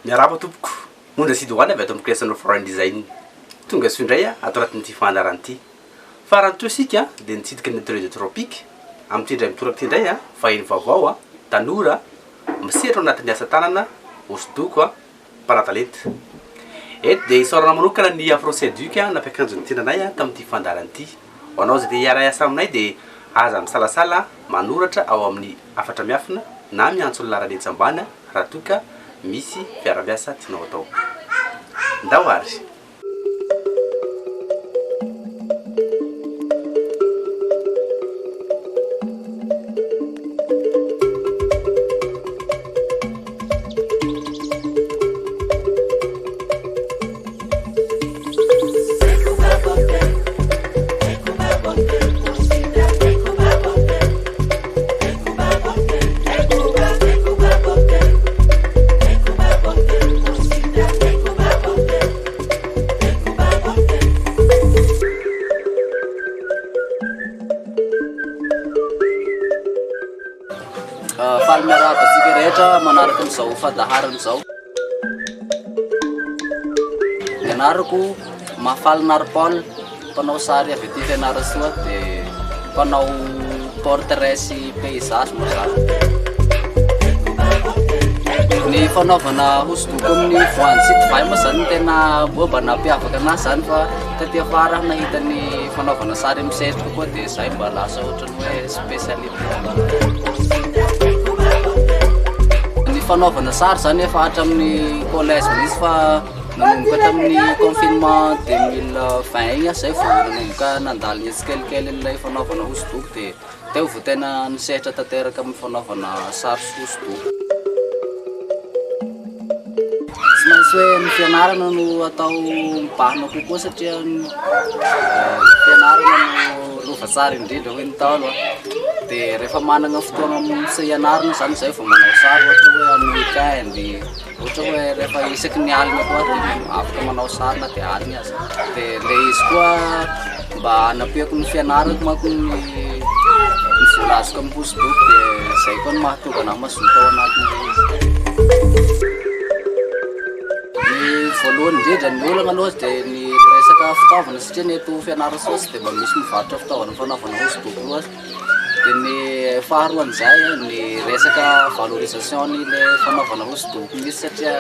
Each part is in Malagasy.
Miarahaba tompoko. Monja sidoana avy ato amin'ny création foreign design. Tonga so indray ato anatin'ity fandaharana ity. Farany to isika dia nitsidika ny nature de tropique. Amin'ity indray mitoraka ity indray vahiny vaovao tanora misehatra anatin'ny asa tanana, hosodoko, paratalenta. Eto dia isaorana manokana ny Afro Seduc napiakanjo ny tenanay tamin'ity fandaharana ity. Ho anao izay te hiara-iasa aminay dia aza misalasala manoratra ao amin'ny afatra miafina na miantso ny laran'ny etsambany raha toa ka misy fiara-miasa tianao atao. Ndao Faly miarahaba asika rehetra manaraka an'izao fadaharana izao. Ny anarako Mafaly Narpaul, mpanao sary avy aty Fianarantsoa dia mpanao portrait sy paysage moa zany. Ny fanaovana hosodoko amin'ny voan'ny sy divay moa zany tena mba nampiavaka anazy zany fa taty afara nahita ny fanaovana sary misetroka koa dia izay mba lasa ohatrany hoe spécialité. Ny fanaovana sary zany efa hatramin'ny collège misy fa nanomboka tamin'ny confinement 2020 igny zay vao nanomboka nandalo ny tsikelikely ilay fanaovana hosodoko dia teo vao tena nisehatra tanteraka amin'ny fanaovana sary sy hosodoko. Tsy maintsy hoe ny fianarana no atao mibahana kokoa satria fianarana no lova-tsara indrindra hoe ny Ntaolo dia rehefa manana fotoana sy ianarana zany zay vao manao sary ohatra hoe amin'ny weekend, ohatra hoe rehefa isaky ny alina koa dia afaka manao sary na dia alina azy. Dia ilay izy koa mba hanapiako ny fianarako manko ny vola azoko amin'ny hosodoko dia izay koa no mahatonga anahy mazoto ao anatin'ilay izy. Ny voalohany indrindra ny olana aloha dia ny resaka fitaovana satria ny eto Fianarantsoa tsy dia mba misy mivarotra fitaovana fanaovana hosodoko loatra. Dia ny faharoan'izay ny resaka valorisation ny fanaovana hosodoko misy satria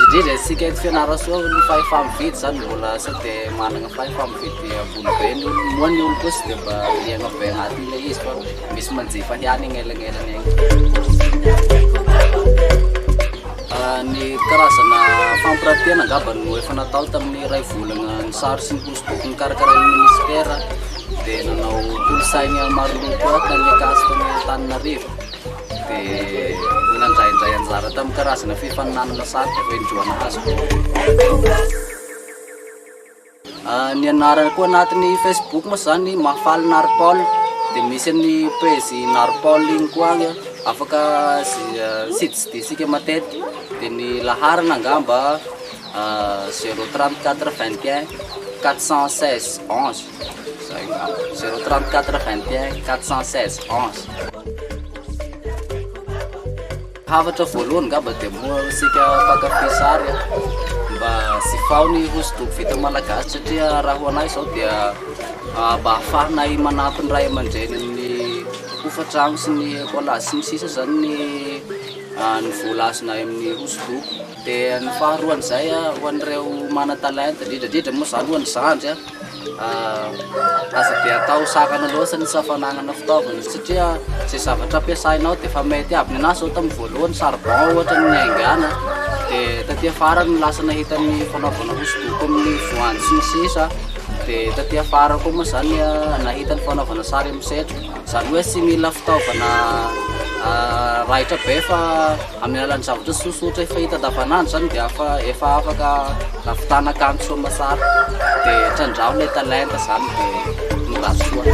indrindra isika eto Fianarantsoa ny fahefa-mividy zany mbola tsy dia manana fahefa-mividy ambony be ny olo moa ny olo koa tsy dia mba liana be anatin'ilay izy fa misy manjifa ihany iny elagnelany agny. Ny karazana fampiratiana angamba no efa natao tamin'ny ray volana ny sary sy ny hosodoko ny karakaran'ny ministera dia nanao kolosaina maro loko tany akasika ny Antananarivo dia nandraindray anjara tamin'ny karazana fifaninanana sary dia vendroana azy. Ny anarana koa anatin'ny Facebook moa zany Mafaly Narpaul dia misy ny page Narpaul igny koa agny afaka sidisika matetika. Dia ny laharana angamba 034 21 416 11 zay angamba 034 21 416 11. Havatra voalohany angamba dia moa isika mpankafy sary mba sy fao ny hosodoko vita malagasy satria raha ho anahy izao dia mba ahafahanay manampy ny ray aman-dreny amin'ny hofa-trano sy ny collage sy ny sisa zany ny vola azonay amin'ny hosodoko. Dia ny faharoan'izay ho an'ireo mana-talenta indrindra moa zany ho an'ny zandry aza dia atao sakana loatra ny safananana fitaovana satria izay zavatra ampiasainao dia efa mety aby. Ny anazy zao tamin'ny voalohany charbon ohatra ny aingana dia taty afara no lasa nahita ny fanaovana hosodoko amin'ny voan'ny sy ny sisa. Dia taty afara koa moa zany nahita ny fanaovana sary misetroka zany hoe tsy mila fitaovana raitra be fa amin'ny alalan'ny zavatra tsotsotra efa hita andavanandro zany dia efa afaka ahavitana kanto soa masary dia trandraho ilay talenta zany dia miraso soa.